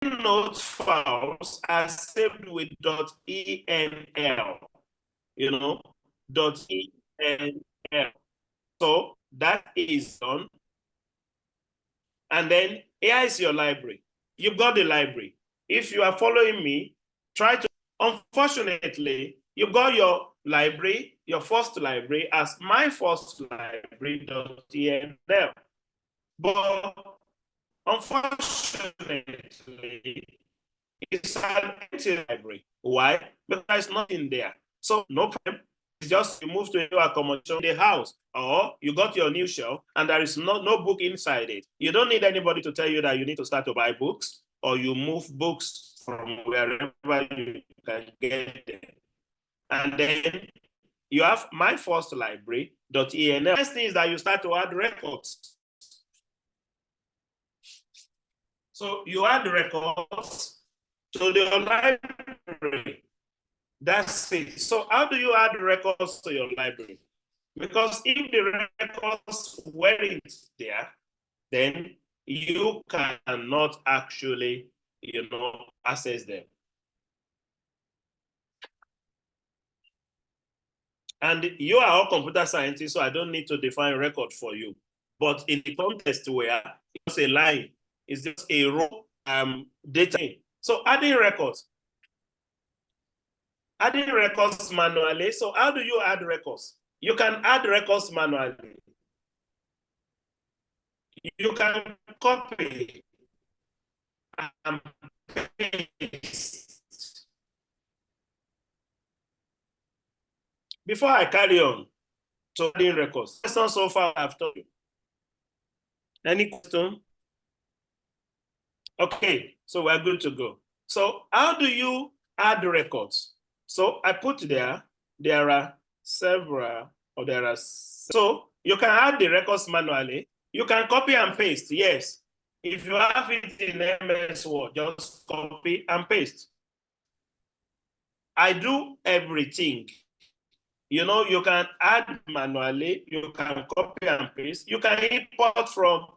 EndNote files are saved with .enl, you know, .enl. So that is done. And then here is your library. You've got the library. If you are following me, try to, unfortunately, you've got your library, your first library as my first library.enl. But unfortunately, it's an empty library. Why? Because there's nothing there. So no problem. It's just you move to a new accommodation in the house, or you got your new shelf and there is no book inside it. You don't need anybody to tell you that you need to start to buy books, or you move books from wherever you can get them. And then you have my first library.enl. The next thing is that you start to add records. So you add records to your library. That's it. So how do you add records to your library? Because if the records weren't there, then you cannot actually, access them. And you are all computer scientists, so I don't need to define record for you. But in the context where it's a line, it's just a raw data. So adding records manually. So how do you add records? You can add records manually. You can copy and paste. Before I carry on to adding records, lesson so far I've told you. Any question? Okay, so we're good to go. So how do you add records? So I put there are several, or there are, so you can add the records manually. You can copy and paste, yes. If you have it in MS Word, just copy and paste. I do everything. You can add manually, you can copy and paste, you can import from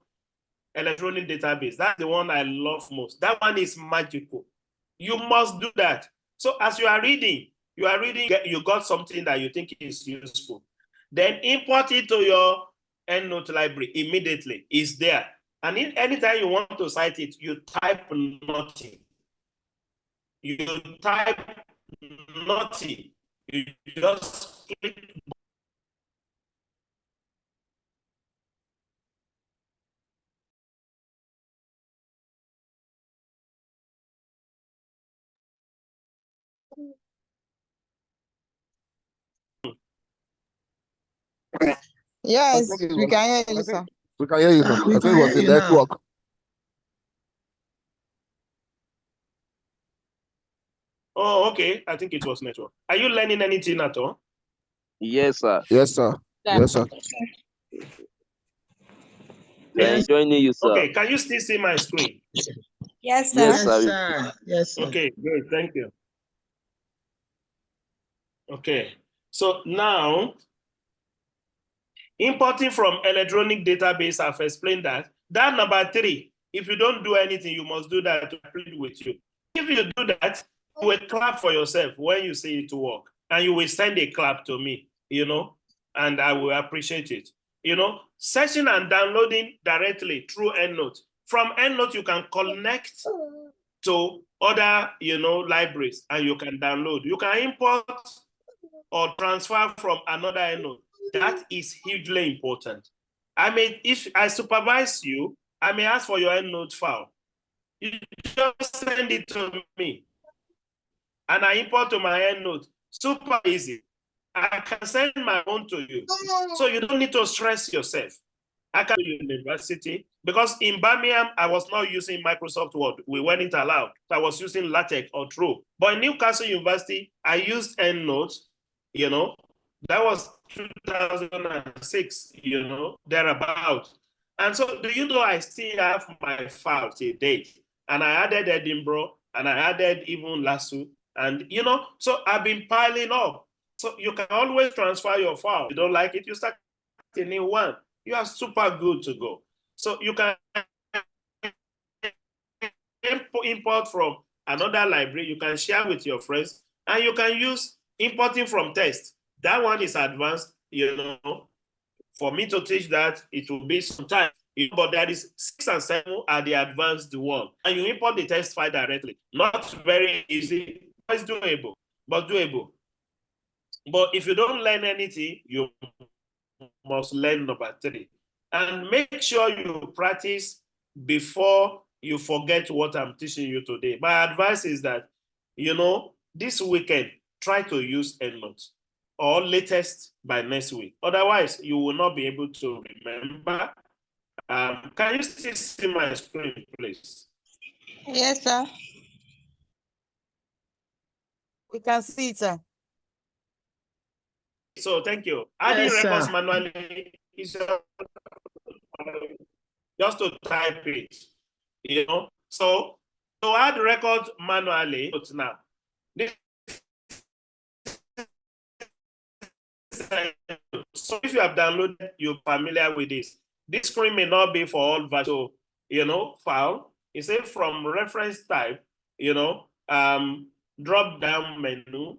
electronic database. That's the one I love most. That one is magical. You must do that. So as you are reading, you got something that you think is useful. Then import it to your EndNote library immediately. It's there. And anytime you want to cite it, you type nothing. You type nothing. You just click. Yes, we can hear you, sir. We can hear you, sir. I think it was the network. Oh, okay. I think it was network. Are you learning anything at all? Yes, sir. Yes, sir. Yes, sir. Yes. Joining you, sir. Okay, can you still see my screen? Yes, sir. Yes, sir. Yes, sir. Okay, good. Thank you. Okay, so now importing from electronic database, I've explained that. That number 3, if you don't do anything, you must do that to plead with you. If you do that, you will clap for yourself when you see it work, and you will send a clap to me, and I will appreciate it. Searching and downloading directly through EndNote. From EndNote, you can connect to other, libraries, and you can download. You can import or transfer from another EndNote. That is hugely important. If I supervise you, I may ask for your EndNote file. You just send it to me, and I import to my EndNote. Super easy. I can send my own to you, so you don't need to stress yourself. I can do university, because in Birmingham, I was not using Microsoft Word. We weren't allowed. So I was using LaTeX or True. But in Newcastle University, I used EndNote, that was 2006, thereabout. And so, do you know I still have my file till date? And I added Edinburgh, and I added even Lasso, and so I've been piling up. So you can always transfer your file. If you don't like it, you start a new one. You are super good to go. So you can import from another library, you can share with your friends, and you can use importing from text. That one is advanced, For me to teach that, it will be some time. But that is 6 and 7 are the advanced one. And you import the text file directly. Not very easy, but it's doable. But if you don't learn anything, you must learn number 3. And make sure you practice before you forget what I'm teaching you today. My advice is that, this weekend, try to use EndNote, or latest by next week. Otherwise, you will not be able to remember. Can you still see my screen, please? Yes, sir. We can see it, sir. So thank you. Adding records manually is just to type it, So to add records manually, now, so if you have downloaded, you're familiar with this. This screen may not be for all versions, file. It says from reference type, drop down menu,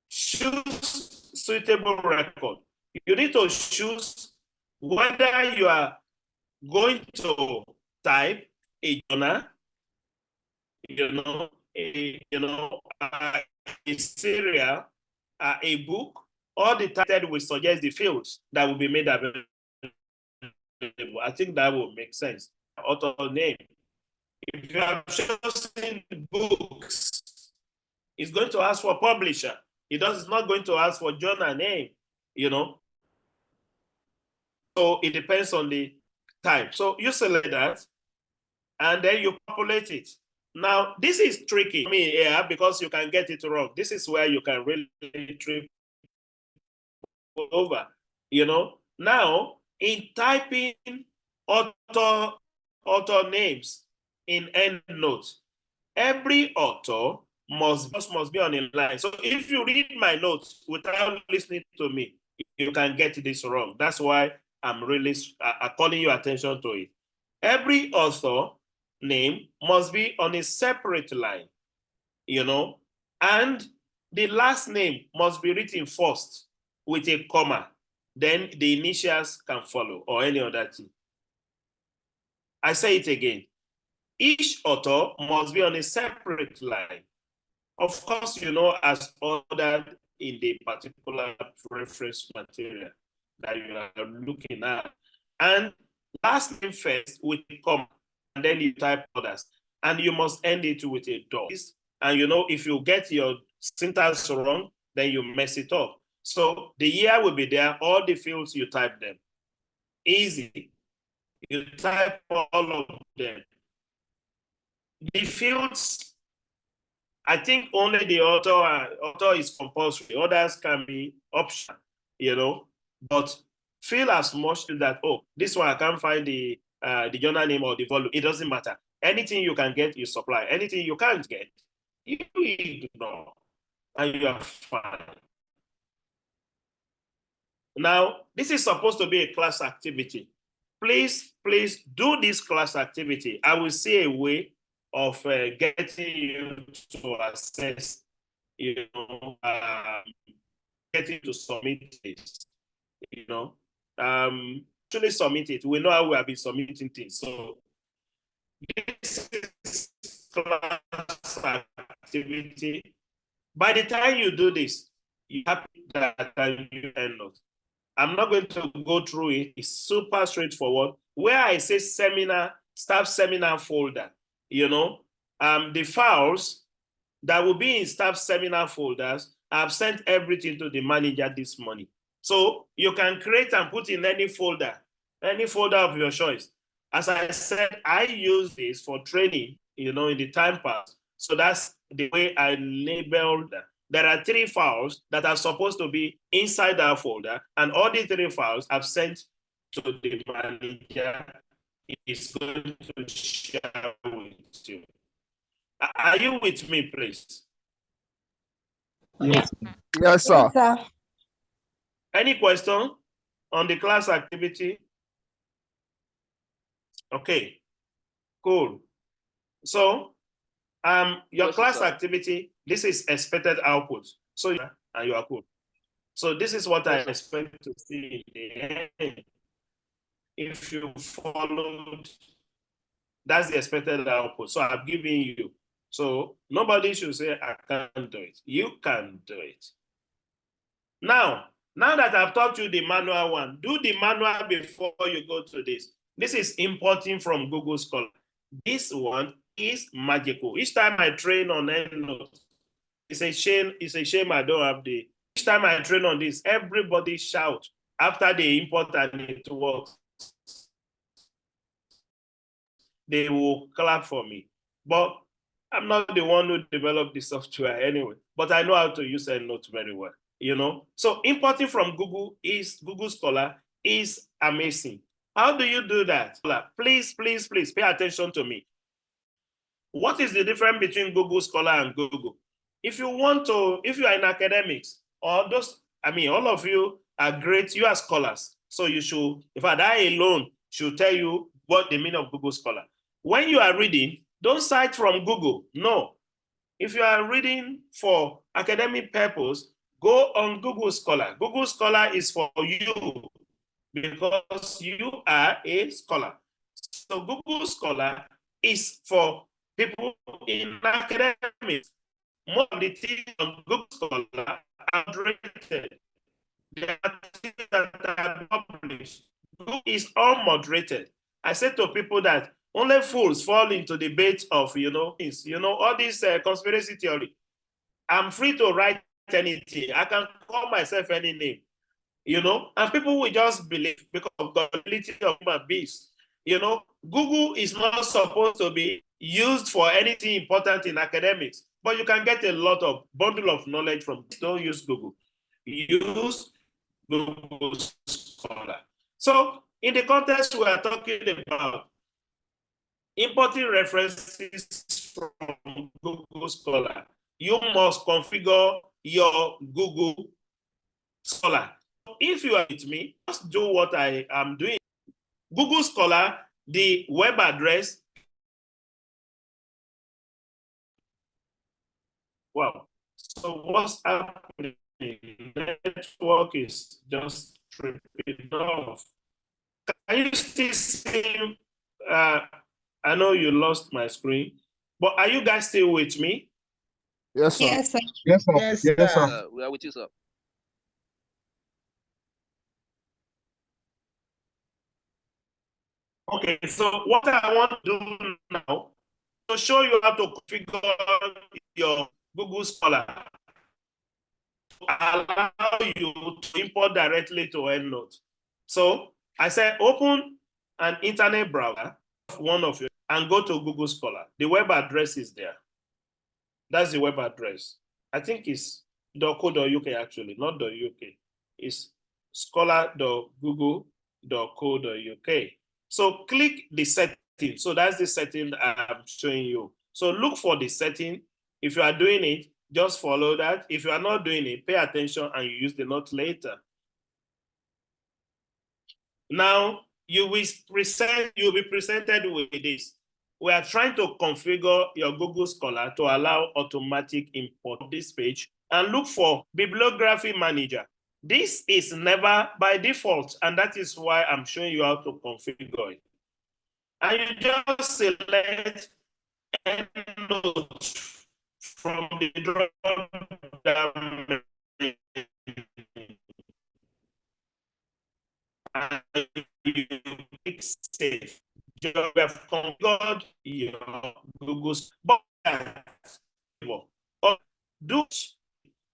choose suitable record. You need to choose whether you are going to type a journal, a serial, a book, or the title will suggest the fields that will be made available. I think that will make sense. Author name. If you have chosen books, it's going to ask for publisher. It's not going to ask for journal name, So it depends on the type. So you select that, and then you populate it. Now, this is tricky for me here because you can get it wrong. This is where you can really trip over, Now, in typing author names in EndNote, every author must be on a line. So if you read my notes without listening to me, you can get this wrong. That's why I'm really calling your attention to it. Every author name must be on a separate line, and the last name must be written first with a comma. Then the initials can follow, or any other thing. I say it again. Each author must be on a separate line. Of course, as ordered in the particular reference material that you are looking at. And last name first with a comma, and then you type others. And you must end it with a dot. And if you get your syntax wrong, then you mess it up. So the year will be there, all the fields, you type them. Easy. You type all of them. The fields, I think only the author is compulsory. Others can be optional, But feel as much that, this one I can't find the journal name or the volume. It doesn't matter. Anything you can get, you supply. Anything you can't get, you ignore, and you are fine. Now, this is supposed to be a class activity. Please do this class activity. I will see a way of getting you to access, getting to submit this, actually submit it. We know how we have been submitting things. So this is class activity. By the time you do this, you have that you EndNote. I'm not going to go through it. It's super straightforward. Where I say seminar, staff seminar folder, the files that will be in staff seminar folders, I've sent everything to the manager this morning. So you can create and put in any folder of your choice. As I said, I use this for training, in the time pass. So that's the way I labeled that. There are 3 files that are supposed to be inside our folder, and all the 3 files I've sent to the manager. Is going to share with you. Are you with me, please? Yes, sir. Yes, sir. Any question on the class activity? Okay, cool. So Your Yes, class sir. activity, this is expected output. So and you are cool. So this is what I Yes, sir. expect to see in the end. If you followed, that's the expected output. So I've given you. So nobody should say, I can't do it. You can do it. Now that I've taught you the manual one, do the manual before you go to this. This is importing from Google Scholar. This one is magical. Each time I train on EndNote, it's a shame I don't have the. Each time I train on this, everybody shout after they import and it works. They will clap for me. But I'm not the one who developed the software anyway. But I know how to use EndNote very well. So importing from Google Scholar is amazing. How do you do that? Please pay attention to me. What is the difference between Google Scholar and Google? If you are in academics, or all of you are great, you are scholars. So you should, in fact, I alone should tell you what the meaning of Google Scholar. When you are reading, don't cite from Google. No. If you are reading for academic purpose, go on Google Scholar. Google Scholar is for you because you are a scholar. So Google Scholar is for people in academics. Most of the things on Google Scholar are moderated. The things that are published. Google is all moderated. I said to people that only fools fall into the bait of, all this conspiracy theory. I'm free to write anything. I can call myself any name, and people will just believe because of the ability of human beings. Google is not supposed to be used for anything important in academics, but you can get a lot of bundle of knowledge from this. Don't use Google. Use Google Scholar. So in the context we are talking about, importing references from Google Scholar, you must configure your Google Scholar. If you are with me, just do what I am doing. Google Scholar, the web address. Wow. So what's happening? Network is just tripping off. Can you still see? I know you lost my screen, but are you guys still with me? Yes, sir. Yes, sir. Yes, sir. Yes, Yes, sir. sir. We are with you, sir. Okay, so what I want to do now to show you how to configure your Google Scholar to allow you to import directly to EndNote. So I said open an internet browser, one of you, and go to Google Scholar. The web address is there. That's the web address. I think it's .co.uk actually, not .uk. It's scholar.google.co.uk. So click the setting. So that's the setting I'm showing you. So look for the setting. If you are doing it, just follow that. If you are not doing it, pay attention and you use the note later. Now you'll be presented with this. We are trying to configure your Google Scholar to allow automatic import of this page and look for bibliography manager. This is never by default, and that is why I'm showing you how to configure it. And you just select EndNote from the drop-down menu. And you click save. You have configured your Google, but do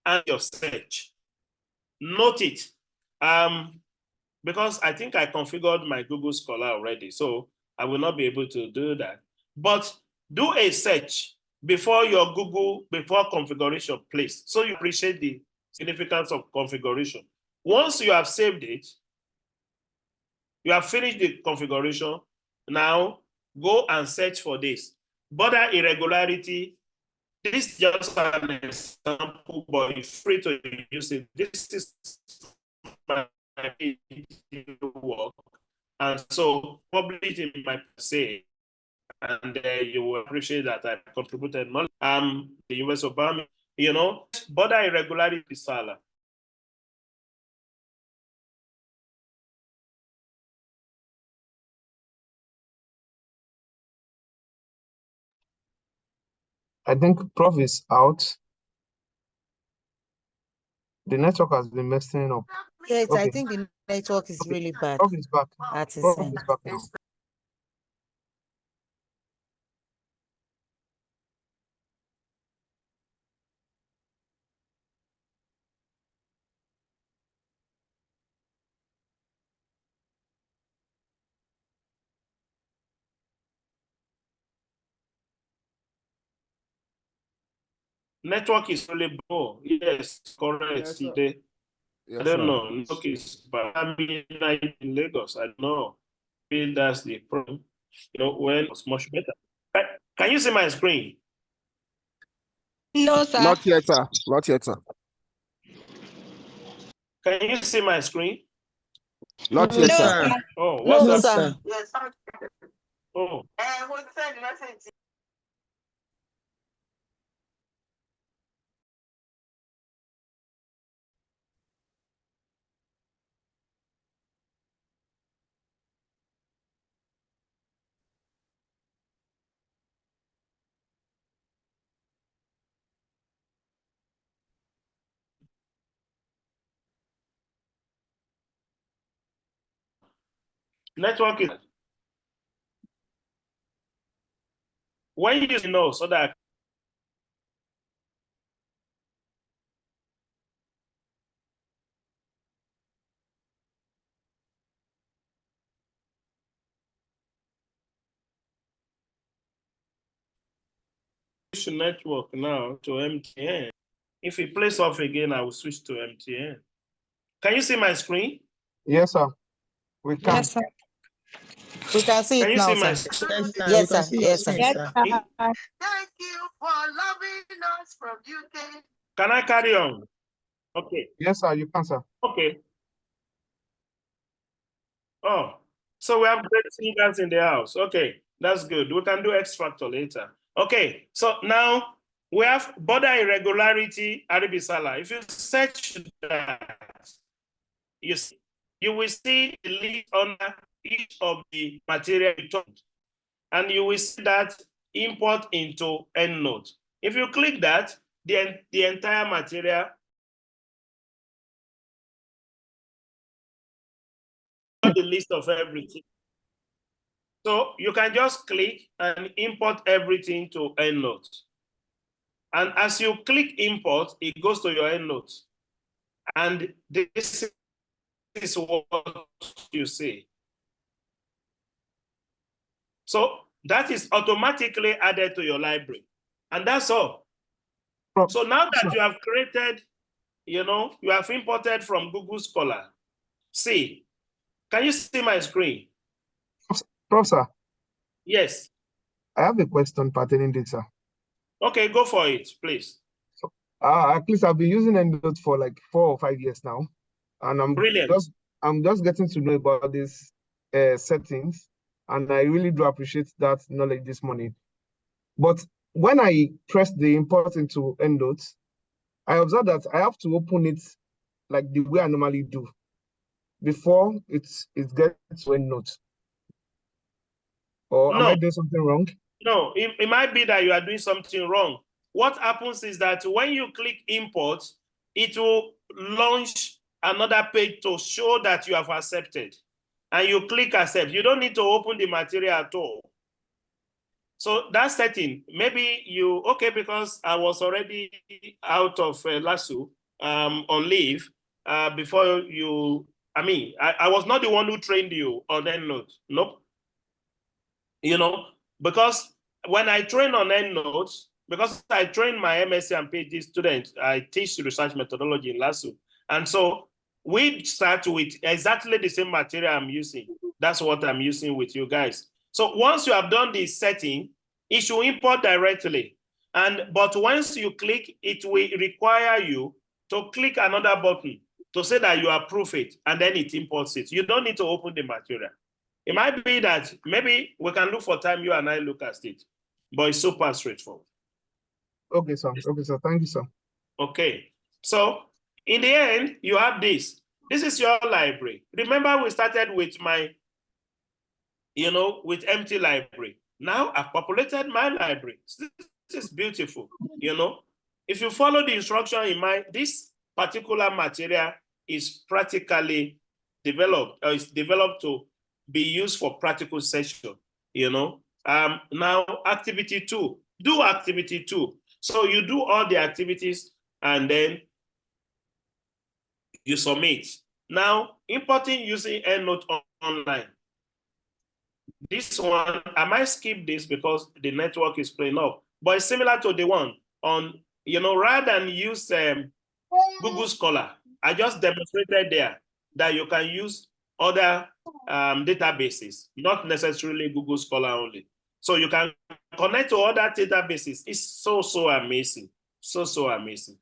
and your search. Note it. Because I think I configured my Google Scholar already, so I will not be able to do that. But do a search before configuration, please. So you appreciate the significance of configuration. Once you have saved it, you have finished the configuration. Now go and search for this. Border irregularity. This is just an example, but you're free to use it. This is my work. And so publish in my say. and you will appreciate that I contributed knowledge. The US Obama, border irregularity Aribisala. I think Prof is out. The network has been messing up. Yes, Okay. I think the network is really bad. Prof is back. That is Prof it. is back now. Network is really poor. Yes, correct. Yes, sir. I Yes, don't sir. know. Network is bad. I mean, in Lagos, I don't know. Maybe that's the problem. When it's much better. Can you see my screen? No, sir. Not yet, sir. Not yet, sir. Can you see my screen? Not yet, No, sir. sir. Oh, what's No, that? sir. Yes. Oh, What's that message? network is. When you know, so that network now to MTN. If it plays off again, I will switch to MTN. Can you see my screen? Yes, sir. We can. Yes, sir. We can see Can it you now, see my sir. screen? Yes, sir. Yes, sir. Yes, sir. Thank you for loving us from UK. Can I carry on? Okay. Yes, sir. You can, sir. Okay. Oh, so we have great singers in the house. Okay, that's good. We can do X factor later. Okay, so now we have border irregularity Aribisala. If you search that, you will see the list under each of the material returned, and you will see that import into EndNote. If you click that, the entire material, the list of everything. So you can just click and import everything to EndNote. And as you click import, it goes to your EndNote. And this is what you see. So that is automatically added to your library. And that's all. Prof, So now that you have created, you have imported from Google Scholar. See, can you see my screen? Prof, sir. Yes. I have a question pertaining to this, sir. Okay, go for it, please. So, at least I've been using EndNote for like 4 or 5 years now, and I'm just getting to know about these settings, and I really do appreciate that knowledge this morning. But when I press the import into EndNote, I observe that I have to open it like the way I normally do before it gets to EndNote. Or am I doing something wrong? No, it might be that you are doing something wrong. What happens is that when you click import, it will launch another page to show that you have accepted. And you click accept. You don't need to open the material at all. So that setting, maybe because I was already out of LASU on leave before you, I was not the one who trained you on EndNote. Nope. Because when I train on EndNote, because I train my MSc and PhD students, I teach research methodology in LASU. And so we start with exactly the same material I'm using. That's what I'm using with you guys. So once you have done this setting, it should import directly. But once you click, it will require you to click another button to say that you approve it, and then it imports it. You don't need to open the material. It might be that maybe we can look for time, you and I look at it, but it's super straightforward. Okay, sir. Okay, sir. Thank you, sir. Okay. So in the end, you have this. This is your library. Remember, we started with my, with empty library. Now I've populated my library. This is beautiful. If you follow the instruction in mind, this particular material is practically developed, or it's developed to be used for practical session. Now activity 2. Do activity 2. So you do all the activities and then you submit. Now, importing using EndNote online. This one, I might skip this because the network is playing up, but it's similar to the one on, rather than use Google Scholar, I just demonstrated there that you can use other databases, not necessarily Google Scholar only. So you can connect to other databases. It's so amazing. So amazing.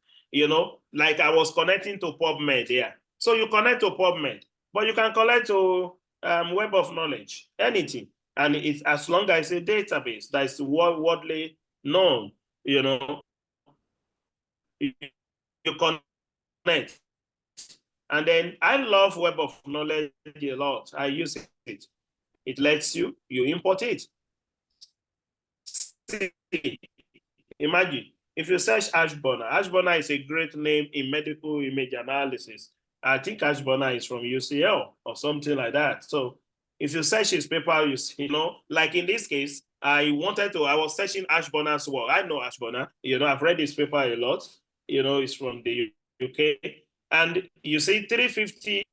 Like I was connecting to PubMed here. So you connect to PubMed, but you can connect to Web of Knowledge, anything. And it's as long as it's a database that is widely known, you connect. And then I love Web of Knowledge a lot. I use it. It lets you import it. Imagine if you search Ashburner. Ashburner is a great name in medical image analysis. I think Ashburner is from UCL or something like that. So if you search his paper, like in this case, I was searching Ashburner's work. I know Ashburner. I've read his paper a lot. It's from the UK. And you see 350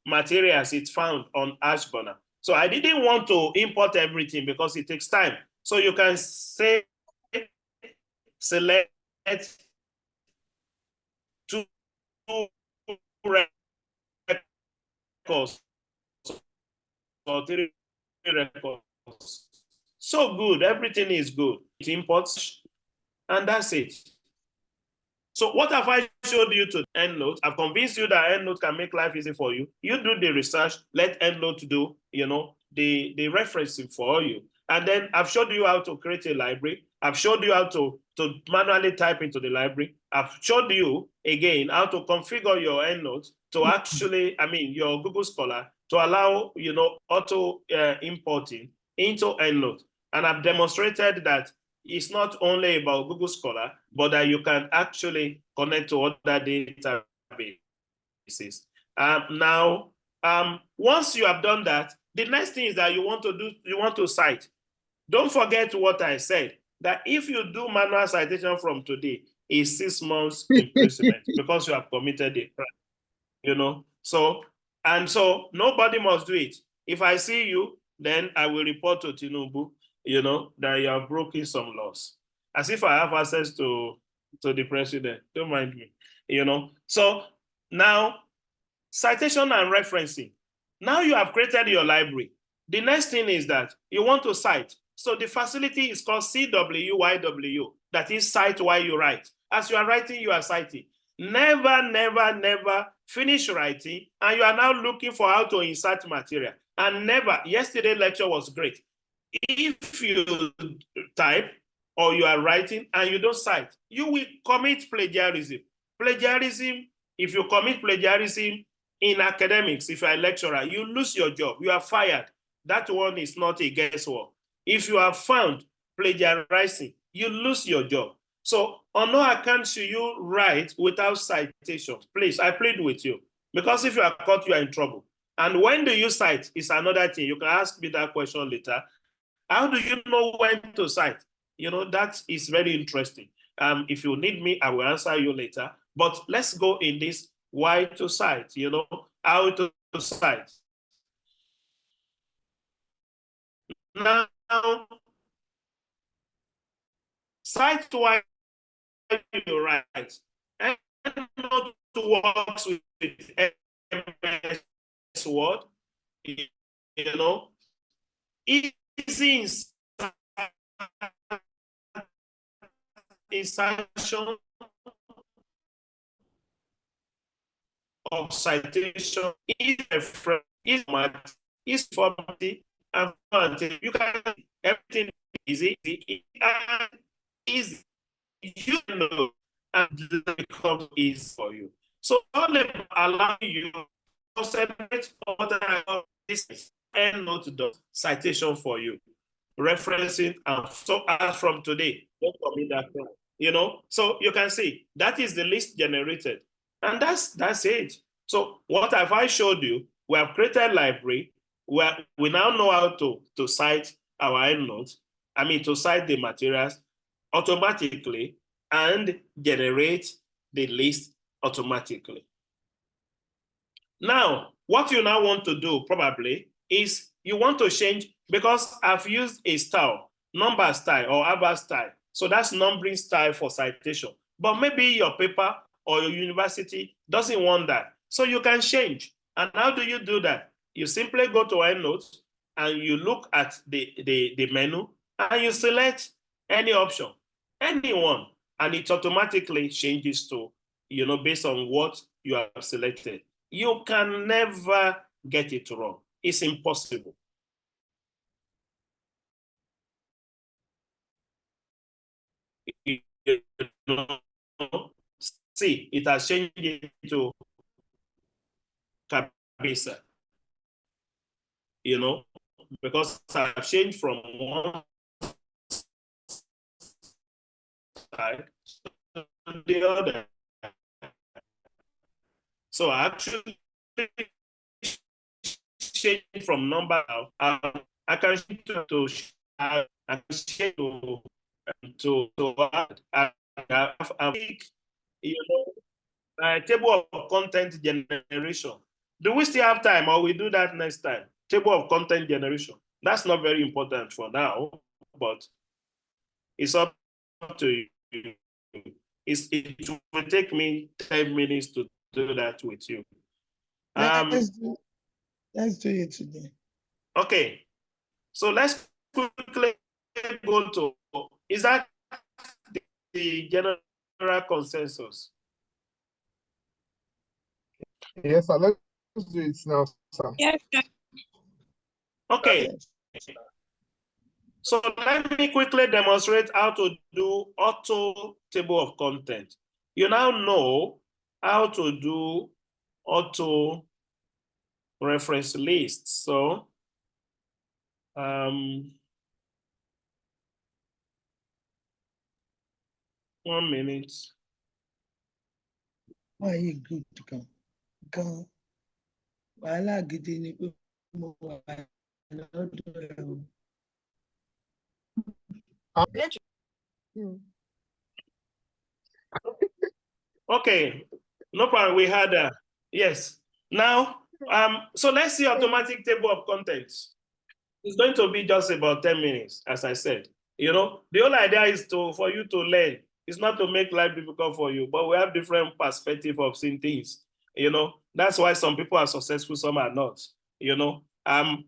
materials it's found on Ashburner. So I didn't want to import everything because it takes time. So you can say, select 2 records or 3 records. So good, everything is good. It imports, and that's it. So what have I showed you to EndNote? I've convinced you that EndNote can make life easy for you. You do the research, let EndNote do, the referencing for you. And then I've showed you how to create a library. I've showed you how to manually type into the library. I've showed you, again, how to configure your EndNote to actually, your Google Scholar to allow, auto importing into EndNote. And I've demonstrated that it's not only about Google Scholar, but that you can actually connect to other databases. Now, once you have done that, the next thing is that you want to cite. Don't forget what I said, that if you do manual citation from today, it's 6 months imprisonment because you have committed a crime, So nobody must do it. If I see you, then I will report to Tinubu, that you have broken some laws. As if I have access to the president. Don't mind me, So now, citation and referencing. Now you have created your library. The next thing is that you want to cite. So the facility is called CWYW. That is cite while you write. As you are writing, you are citing. Never finish writing, and you are now looking for how to insert material. And yesterday lecture was great. If you type or you are writing and you don't cite, you will commit plagiarism. If you commit plagiarism in academics, if you're a lecturer, you lose your job, you are fired. That one is not a guesswork. If you are found plagiarizing, you lose your job. So on no account should you write without citation. Please, I plead with you. Because if you are caught, you are in trouble. And when do you cite is another thing. You can ask me that question later. How do you know when to cite? That is very interesting. If you need me, I will answer you later. But let's go in this why to cite, how to cite. Now, cite why you write. And not to work with MS Word, easy insertion of citation is formatting and you can everything easy, easy. You know, and it becomes easy for you. So all allow you to separate this and not the citation for you, referencing, and so as from today, don't commit that crime. You know, so you can see that is the list generated, and that's it. So what have I showed you? We have created a library where we now know how to cite our endnotes. I mean, to cite the materials automatically and generate the list automatically. Now, what you now want to do probably is you want to change, because I've used a style, number style or ABA style. So that's numbering style for citation. But maybe your paper or your university doesn't want that. So you can change. And how do you do that? You simply go to EndNote and you look at the menu and you select any option, anyone, and it automatically changes to, based on what you have selected. You can never get it wrong. It's impossible. See, it has changed into Aribisala, because I've changed from one side to the other. So I actually change from number now. I can change to table of content generation. Do we still have time, or we do that next time? Table of content generation. That's not very important for now, but it's up to you. It will take me 10 minutes to do that with you. Let's do it today. Okay, so let's quickly go to, is that the general consensus? Yes, sir. Let's do it now, sir. Yes, sir. Okay. So let me quickly demonstrate how to do auto table of content. You now know how to do auto reference lists. So, 1 minute. Why are you good to come? Come. Wàhálà gidi ni pé mo wà lọ́dọ̀ ẹ̀. Okay, no problem. We had yes. Now, so let's see automatic table of contents. It's going to be just about 10 minutes, as I said. The whole idea is for you to learn. It's not to make life difficult for you, but we have different perspective of seeing things. That's why some people are successful, some are not.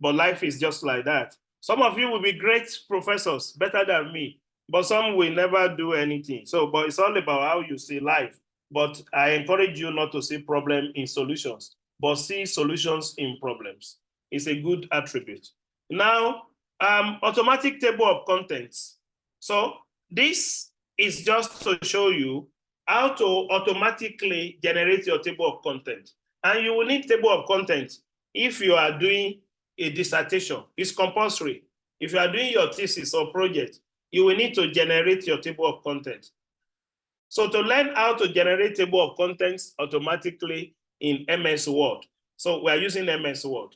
But life is just like that. Some of you will be great professors, better than me, but some will never do anything. So, but it's all about how you see life. But I encourage you not to see problem in solutions, but see solutions in problems. It's a good attribute. Now, automatic table of contents. So this is just to show you how to automatically generate your table of content. And you will need table of content if you are doing a dissertation. It's compulsory. If you are doing your thesis or project, you will need to generate your table of content. So to learn how to generate table of contents automatically in MS Word. So we are using MS Word.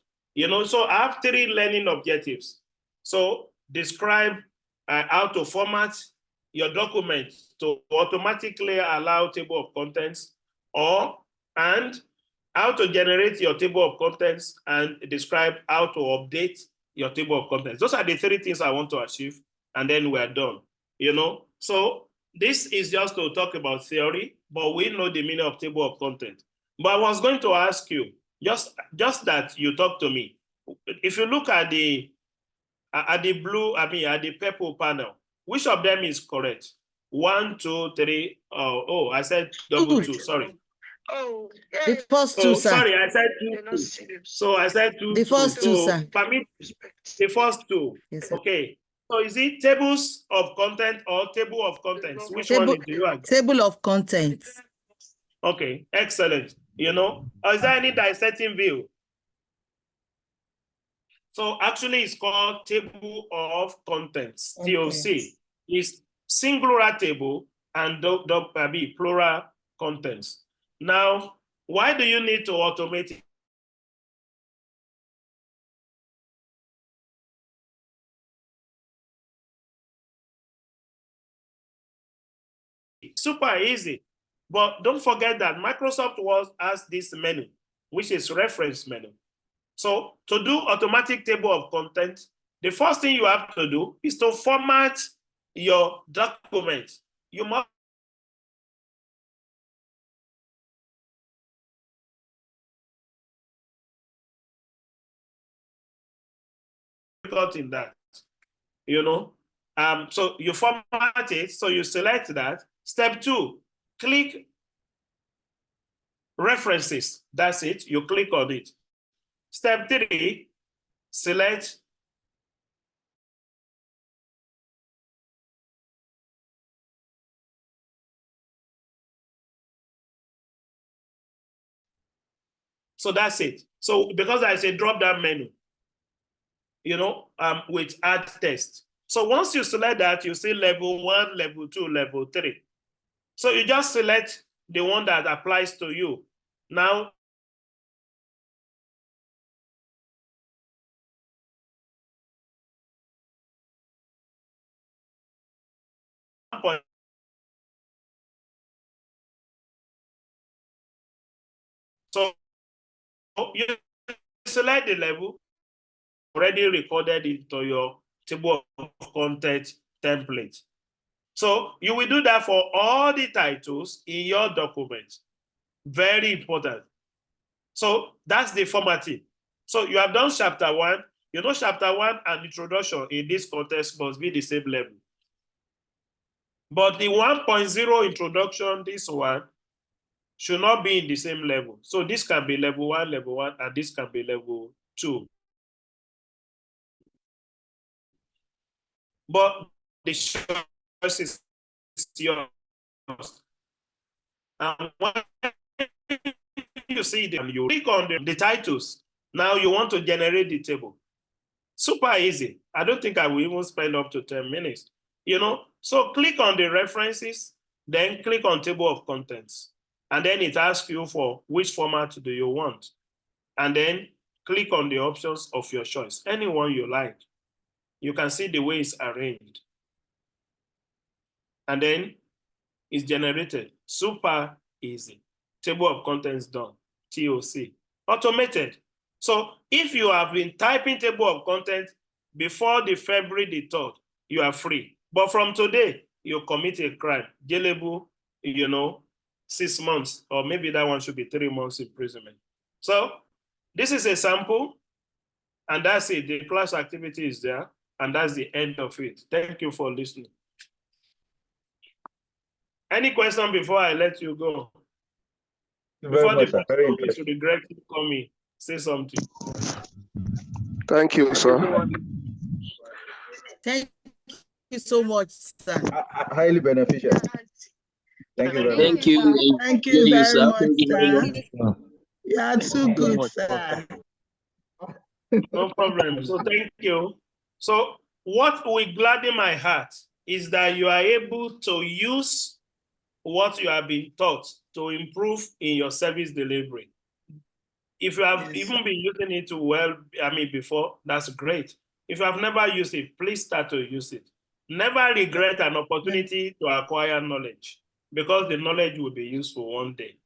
So I have 3 learning objectives. So describe how to format your document to automatically allow table of contents, and how to generate your table of contents and describe how to update your table of contents. Those are the 3 things I want to achieve, and then we're done. So this is just to talk about theory, but we know the meaning of table of content. But I was going to ask you, just that you talk to me. If you look at the blue, at the purple panel, which of them is correct? 1, 2, 3. I said double 2. Sorry. Oh, The first two, sir. Sorry, I said They're two. not serious. So I said two. The first two, So sir. permit the first two. Yes, sir. Okay. So is it tables of content or table of contents? Which one do you like? Table of contents. Okay, excellent. You know, is there any dissecting view? So actually it's called table of contents, TOC. It's singular table and plural contents. Now, why do you need to automate it? Super easy. But don't forget that Microsoft Word has this menu, which is reference menu. So to do automatic table of content, the first thing you have to do is to format your document. You must in that, you know. So you format it, so you select that. Step 2, click references. That's it. You click on it. Step 3, select so that's it. So because I say drop down menu, you know, with add text. So once you select that, you see level 1, level 2, level 3. So you just select the one that applies to you. Now, so you select the level, already recorded into your table of content template. So you will do that for all the titles in your document. Very important. So that's the formatting. So you have done chapter 1. You know, chapter 1 and introduction in this context must be the same level. But the 1.0 introduction, this one, should not be in the same level. So this can be level 1, and this can be level 2. But the choice is yours. And when you see them, you click on the titles. Now you want to generate the table. Super easy. I don't think I will even spend up to 10 minutes. You know, so click on the references, then click on table of contents. And then it asks you for which format do you want. And then click on the options of your choice, any one you like. You can see the way it's arranged. And then it's generated. Super easy. Table of contents done. TOC. Automated. So if you have been typing table of content before the February the 3rd, you are free. But from today, you commit a crime. Jailable, you know, 6 months, or maybe that one should be 3 months imprisonment. So this is a sample, and that's it. The class activity is there, and that's the end of it. Thank you for listening. Any question before I let you go? Before the person to regret coming, say something. Thank you, sir. Thank you so much, sir. Highly beneficial. Thank you very much. Thank you. Thank you very sir. much, Thank you very sir. much. You are too good, sir. No problem. So thank you. So what will gladden my heart is that you are able to use what you have been taught to improve in your service delivery. If you have even been using it before, that's great. If you have never used it, please start to use it. Never regret an opportunity to acquire knowledge, because the knowledge will be useful one day.